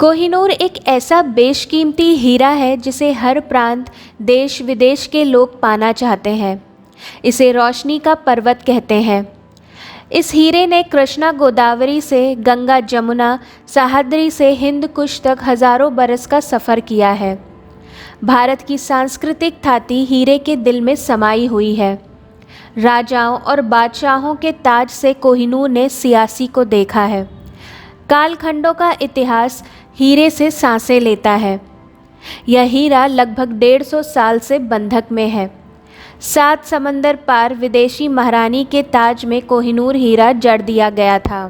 कोहिनूर एक ऐसा बेशकीमती हीरा है जिसे हर प्रांत, देश विदेश के लोग पाना चाहते हैं। इसे रोशनी का पर्वत कहते हैं। इस हीरे ने कृष्णा गोदावरी से गंगा जमुना, सह्याद्री से हिंद कुश तक हजारों बरस का सफ़र किया है। भारत की सांस्कृतिक थाती हीरे के दिल में समाई हुई है। राजाओं और बादशाहों के ताज से कोहिनूर ने सियासी को देखा है। कालखंडों का इतिहास हीरे से सांसें लेता है। यह हीरा लगभग 150 साल से बंधक में है। 7 समंदर पार विदेशी महारानी के ताज में कोहिनूर हीरा जड़ दिया गया था।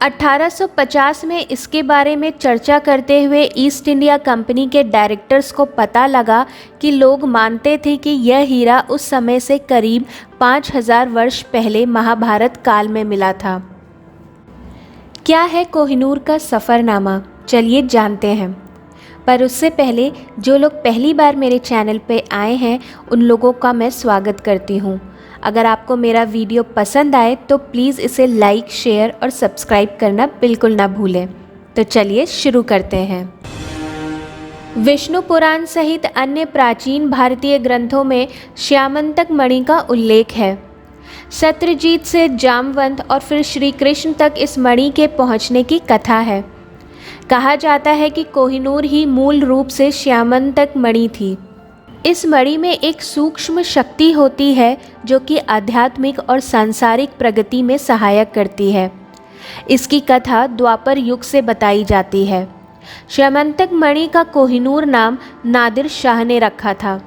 1850 में इसके बारे में चर्चा करते हुए ईस्ट इंडिया कंपनी के डायरेक्टर्स को पता लगा कि लोग मानते थे कि यह हीरा उस समय से करीब 5000 वर्ष पहले महाभारत काल में मिला था। क्या है कोहिनूर का सफ़रनामा, चलिए जानते हैं। पर उससे पहले जो लोग पहली बार मेरे चैनल पे आए हैं उन लोगों का मैं स्वागत करती हूँ। अगर आपको मेरा वीडियो पसंद आए तो प्लीज़ इसे लाइक, शेयर और सब्सक्राइब करना बिल्कुल ना भूलें। तो चलिए शुरू करते हैं। विष्णु पुराण सहित अन्य प्राचीन भारतीय ग्रंथों में श्यामंतक मणि का उल्लेख है। सत्यजीत से जामवंत और फिर श्री कृष्ण तक इस मणि के पहुंचने की कथा है। कहा जाता है कि कोहिनूर ही मूल रूप से श्यामंतक मणि थी। इस मणि में एक सूक्ष्म शक्ति होती है जो कि आध्यात्मिक और सांसारिक प्रगति में सहायक करती है। इसकी कथा द्वापर युग से बताई जाती है। श्यामंतक मणि का कोहिनूर नाम नादिर शाह ने रखा था।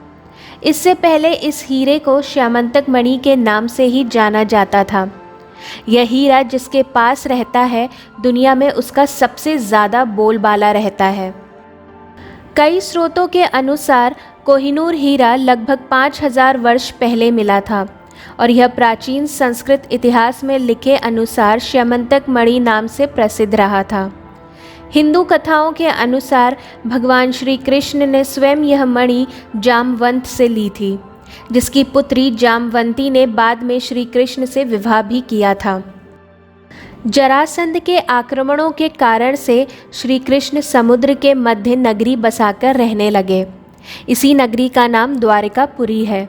इससे पहले इस हीरे को श्यामंतक मणि के नाम से ही जाना जाता था। यह हीरा जिसके पास रहता है दुनिया में उसका सबसे ज़्यादा बोलबाला रहता है। कई स्रोतों के अनुसार कोहिनूर हीरा लगभग 5000 वर्ष पहले मिला था और यह प्राचीन संस्कृत इतिहास में लिखे अनुसार श्यामंतक मणि नाम से प्रसिद्ध रहा था। हिंदू कथाओं के अनुसार भगवान श्री कृष्ण ने स्वयं यह मणि जामवंत से ली थी, जिसकी पुत्री जामवंती ने बाद में श्री कृष्ण से विवाह भी किया था। जरासंध के आक्रमणों के कारण से श्री कृष्ण समुद्र के मध्य नगरी बसाकर रहने लगे। इसी नगरी का नाम द्वारिकापुरी है।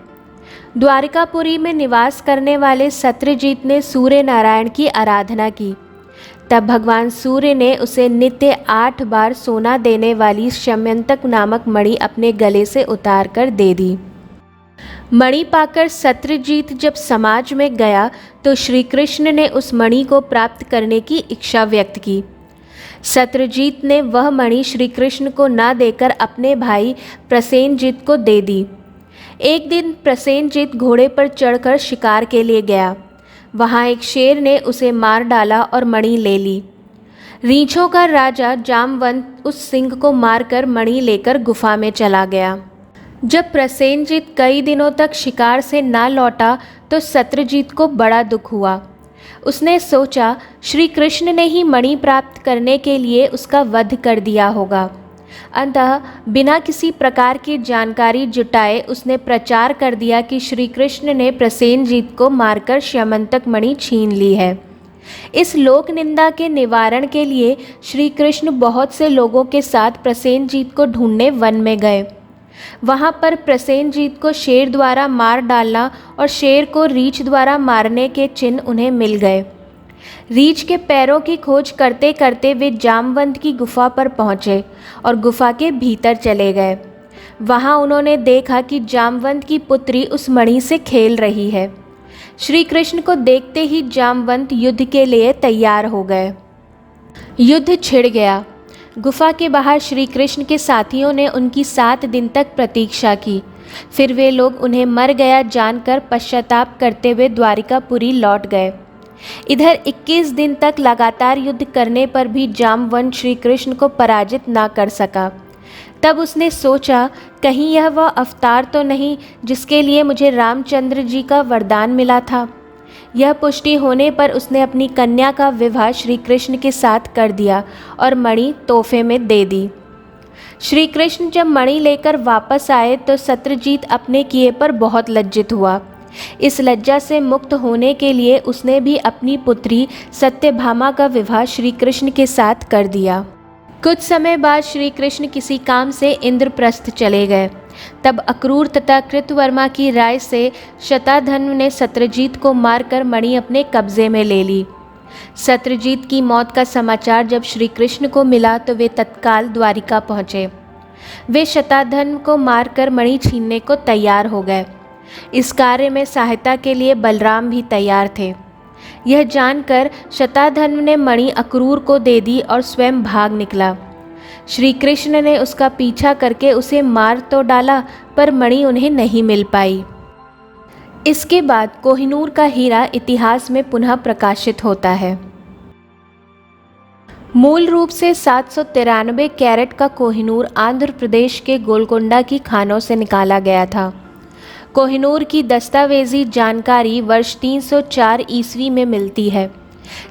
द्वारिकापुरी में निवास करने वाले सत्यजीत ने सूर्य नारायण की आराधना की। तब भगवान सूर्य ने उसे नित्य 8 बार सोना देने वाली श्यामंतक नामक मणि अपने गले से उतार कर दे दी। मणि पाकर सत्यजीत जब समाज में गया तो श्री कृष्ण ने उस मणि को प्राप्त करने की इच्छा व्यक्त की। सत्यजीत ने वह मणि श्री कृष्ण को ना देकर अपने भाई प्रसेनजीत को दे दी। एक दिन प्रसेनजीत घोड़े पर चढ़कर शिकार के लिए गया। वहाँ एक शेर ने उसे मार डाला और मणि ले ली। रीछों का राजा जामवंत उस सिंह को मारकर मणि लेकर गुफा में चला गया। जब प्रसेनजीत कई दिनों तक शिकार से ना लौटा तो सत्यजीत को बड़ा दुख हुआ। उसने सोचा श्री कृष्ण ने ही मणि प्राप्त करने के लिए उसका वध कर दिया होगा। अतः बिना किसी प्रकार की जानकारी जुटाए उसने प्रचार कर दिया कि श्री कृष्ण ने प्रसेनजीत को मारकर श्यामंतक मणि छीन ली है। इस लोक निंदा के निवारण के लिए श्री कृष्ण बहुत से लोगों के साथ प्रसेनजीत को ढूंढने वन में गए। वहाँ पर प्रसेनजीत को शेर द्वारा मार डालना और शेर को रीछ द्वारा मारने के चिन्ह उन्हें मिल गए। रीछ के पैरों की खोज करते करते वे जामवंत की गुफा पर पहुँचे और गुफा के भीतर चले गए। वहाँ उन्होंने देखा कि जामवंत की पुत्री उस मणि से खेल रही है। श्री कृष्ण को देखते ही जामवंत युद्ध के लिए तैयार हो गए। युद्ध छिड़ गया। गुफा के बाहर श्री कृष्ण के साथियों ने उनकी 7 दिन तक प्रतीक्षा की। फिर वे लोग उन्हें मर गया जानकर पश्चाताप करते हुए द्वारिकापुरी लौट गए। इधर 21 दिन तक लगातार युद्ध करने पर भी जामवंत श्री कृष्ण को पराजित ना कर सका। तब उसने सोचा कहीं यह वह अवतार तो नहीं जिसके लिए मुझे रामचंद्र जी का वरदान मिला था। यह पुष्टि होने पर उसने अपनी कन्या का विवाह श्री कृष्ण के साथ कर दिया और मणि तोहफे में दे दी। श्री कृष्ण जब मणि लेकर वापस आए तो सत्यजीत अपने किए पर बहुत लज्जित हुआ। इस लज्जा से मुक्त होने के लिए उसने भी अपनी पुत्री सत्यभामा का विवाह श्री कृष्ण के साथ कर दिया। कुछ समय बाद श्री कृष्ण किसी काम से इंद्रप्रस्थ चले गए। तब अक्रूर तथा कृतवर्मा की राय से शताधन्व ने सत्रजीत को मारकर मणि अपने कब्जे में ले ली। सत्रजीत की मौत का समाचार जब श्री कृष्ण को मिला तो वे तत्काल द्वारिका पहुँचे। वे शताधन्व को मारकर मणि छीनने को तैयार हो गए। इस कार्य में सहायता के लिए बलराम भी तैयार थे। यह जानकर शताधन्व ने मणि अक्रूर को दे दी और स्वयं भाग निकला। श्री कृष्ण ने उसका पीछा करके उसे मार तो डाला, पर मणि उन्हें नहीं मिल पाई। इसके बाद कोहिनूर का हीरा इतिहास में पुनः प्रकाशित होता है। मूल रूप से 793 कैरेट का कोहिनूर आंध्र प्रदेश के गोलकोंडा की खानों से निकाला गया था। कोहिनूर की दस्तावेजी जानकारी वर्ष 304 ईस्वी में मिलती है।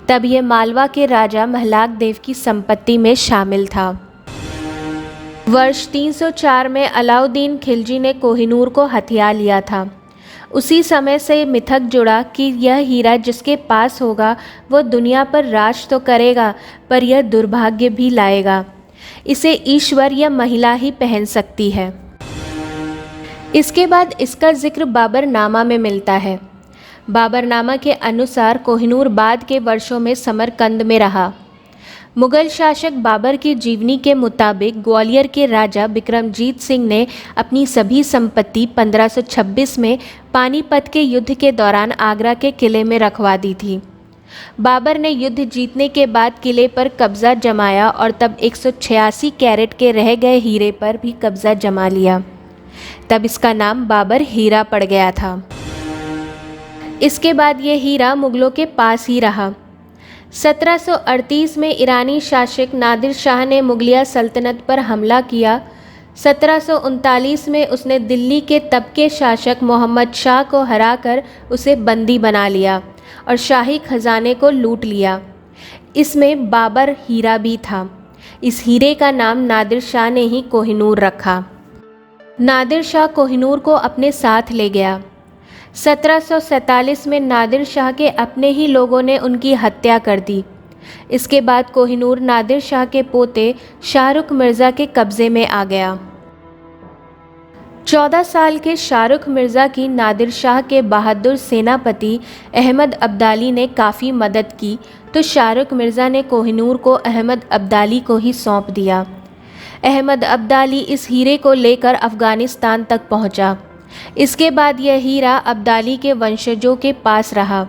तब यह मालवा के राजा महलाक देव की संपत्ति में शामिल था। वर्ष 304 में अलाउद्दीन खिलजी ने कोहिनूर को हथिया लिया था। उसी समय से मिथक जुड़ा कि यह हीरा जिसके पास होगा वह दुनिया पर राज तो करेगा, पर यह दुर्भाग्य भी लाएगा। इसे ईश्वर या महिला ही पहन सकती है। इसके बाद इसका जिक्र बाबरनामा में मिलता है। बाबरनामा के अनुसार कोहिनूर बाद के वर्षों में समरकंद में रहा। मुगल शासक बाबर की जीवनी के मुताबिक ग्वालियर के राजा बिक्रमजीत सिंह ने अपनी सभी संपत्ति 1526 में पानीपत के युद्ध के दौरान आगरा के किले में रखवा दी थी। बाबर ने युद्ध जीतने के बाद किले पर कब्जा जमाया और तब 186 कैरेट के रह गए हीरे पर भी कब्जा जमा लिया। तब इसका नाम बाबर हीरा पड़ गया था। इसके बाद ये हीरा मुगलों के पास ही रहा। 1738 में ईरानी शासक नादिर शाह ने मुगलिया सल्तनत पर हमला किया। 1739 में उसने दिल्ली के तब के शासक मोहम्मद शाह को हराकर उसे बंदी बना लिया और शाही खजाने को लूट लिया। इसमें बाबर हीरा भी था। इस हीरे का नाम नादिर शाह ने ही कोहिनूर रखा। नादिर शाह कोहिनूर को अपने साथ ले गया। 1747 में नादिर शाह के अपने ही लोगों ने उनकी हत्या कर दी। इसके बाद कोहिनूर नादिर शाह के पोते शाहरुख मिर्ज़ा के कब्ज़े में आ गया। 14 साल के शाहरुख मिर्ज़ा की नादिर शाह के बहादुर सेनापति अहमद अब्दाली ने काफ़ी मदद की, तो शाहरुख मिर्ज़ा ने कोहिनूर को अहमद अब्दाली को ही सौंप दिया। अहमद अब्दाली इस हीरे को लेकर अफ़गानिस्तान तक पहुंचा। इसके बाद यह हीरा अब्दाली के वंशजों के पास रहा।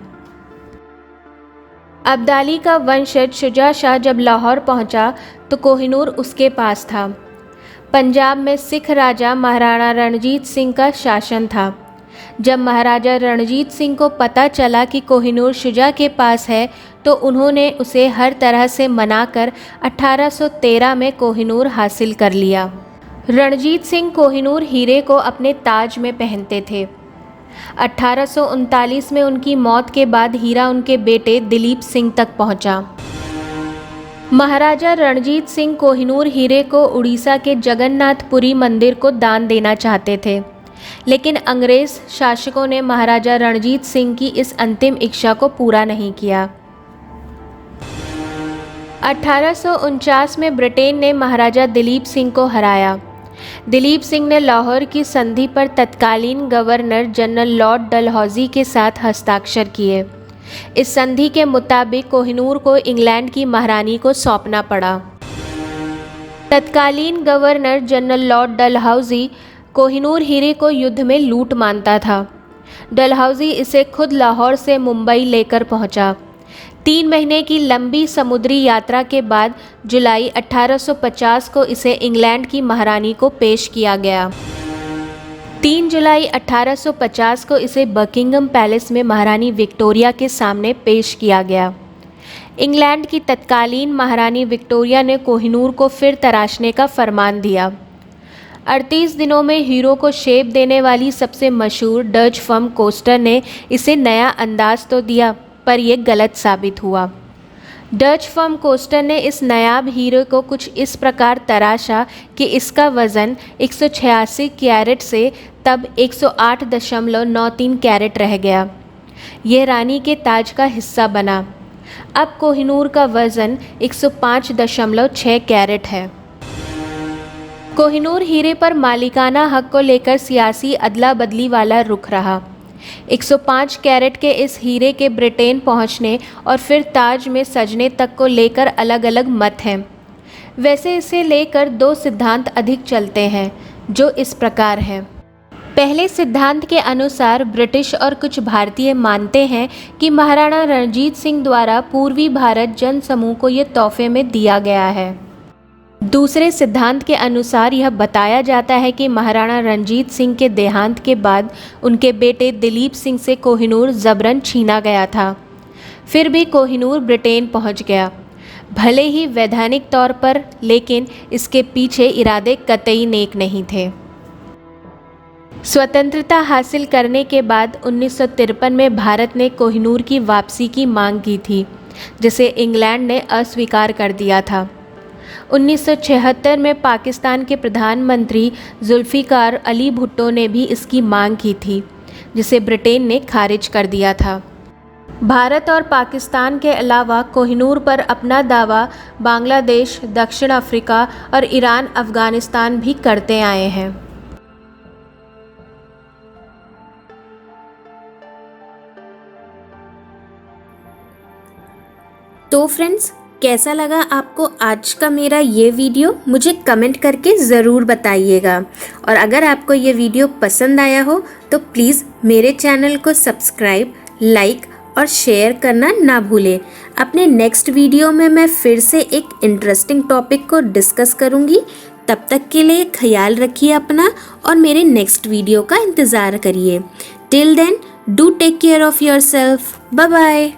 अब्दाली का वंशज शुजा शाह जब लाहौर पहुंचा तो कोहिनूर उसके पास था। पंजाब में सिख राजा महाराणा रणजीत सिंह का शासन था। जब महाराजा रणजीत सिंह को पता चला कि कोहिनूर शुजा के पास है तो उन्होंने उसे हर तरह से मनाकर 1813 में कोहिनूर हासिल कर लिया। रणजीत सिंह कोहिनूर हीरे को अपने ताज में पहनते थे। 1839 में उनकी मौत के बाद हीरा उनके बेटे दिलीप सिंह तक पहुंचा। महाराजा रणजीत सिंह कोहिनूर हीरे को उड़ीसा के जगन्नाथपुरी मंदिर को दान देना चाहते थे, लेकिन अंग्रेज शासकों ने महाराजा रणजीत सिंह की इस अंतिम इच्छा को पूरा नहीं किया। 1849 में ब्रिटेन ने महाराजा दिलीप सिंह को हराया। दिलीप सिंह ने लाहौर की संधि पर तत्कालीन गवर्नर जनरल लॉर्ड डलहौजी के साथ हस्ताक्षर किए। इस संधि के मुताबिक कोहिनूर को इंग्लैंड की महारानी को सौंपना पड़ा। तत्कालीन governor general Lord Dalhousie Kohinoor हीरे को युद्ध में लूट मानता था। डलहौजी इसे खुद लाहौर से मुंबई लेकर पहुंचा। 3 महीने की लंबी समुद्री यात्रा के बाद जुलाई 1850 को इसे इंग्लैंड की महारानी को पेश किया गया। 3 जुलाई 1850 को इसे बकिंगम पैलेस में महारानी विक्टोरिया के सामने पेश किया गया। इंग्लैंड की तत्कालीन महारानी विक्टोरिया ने कोहिनूर को फिर तराशने का फरमान दिया। 38 दिनों में हीरो को शेप देने वाली सबसे मशहूर डच फर्म कोस्टर ने इसे नया अंदाज तो दिया, पर यह गलत साबित हुआ। डच फर्म कोस्टर ने इस नायाब हीरे को कुछ इस प्रकार तराशा कि इसका वज़न 186 कैरेट से तब 108.93 कैरेट रह गया। यह रानी के ताज का हिस्सा बना। अब कोहिनूर का वज़न 105.6 कैरेट है। कोहिनूर हीरे पर मालिकाना हक को लेकर सियासी अदला बदली वाला रुख रहा। 105 कैरेट के इस हीरे के ब्रिटेन पहुंचने और फिर ताज में सजने तक को लेकर अलग अलग मत हैं। वैसे इसे लेकर दो सिद्धांत अधिक चलते हैं, जो इस प्रकार हैं। पहले सिद्धांत के अनुसार ब्रिटिश और कुछ भारतीय मानते हैं कि महाराणा रणजीत सिंह द्वारा पूर्वी भारत जन समूह को ये तोहफे में दिया गया है। दूसरे सिद्धांत के अनुसार यह बताया जाता है कि महाराणा रणजीत सिंह के देहांत के बाद उनके बेटे दिलीप सिंह से कोहिनूर जबरन छीना गया था। फिर भी कोहिनूर ब्रिटेन पहुंच गया, भले ही वैधानिक तौर पर, लेकिन इसके पीछे इरादे कतई नेक नहीं थे। स्वतंत्रता हासिल करने के बाद 1953 में भारत ने कोहिनूर की वापसी की मांग की थी, जिसे इंग्लैंड ने अस्वीकार कर दिया था। 1976 में पाकिस्तान के प्रधानमंत्री जुल्फ़िकार अली भुट्टो ने भी इसकी मांग की थी, जिसे ब्रिटेन ने खारिज कर दिया था। भारत और पाकिस्तान के अलावा कोहिनूर पर अपना दावा बांग्लादेश, दक्षिण अफ्रीका और ईरान, अफ़गानिस्तान भी करते आए हैं। तो फ्रेंड्स, कैसा लगा आपको आज का मेरा ये वीडियो? मुझे कमेंट करके ज़रूर बताइएगा। और अगर आपको ये वीडियो पसंद आया हो तो प्लीज़ मेरे चैनल को सब्सक्राइब, लाइक और शेयर करना ना भूलें। अपने नेक्स्ट वीडियो में मैं फिर से एक इंटरेस्टिंग टॉपिक को डिस्कस करूँगी। तब तक के लिए ख्याल रखिए अपना और मेरे नेक्स्ट वीडियो का इंतज़ार करिए। Till then, do take care of yourself. Bye bye.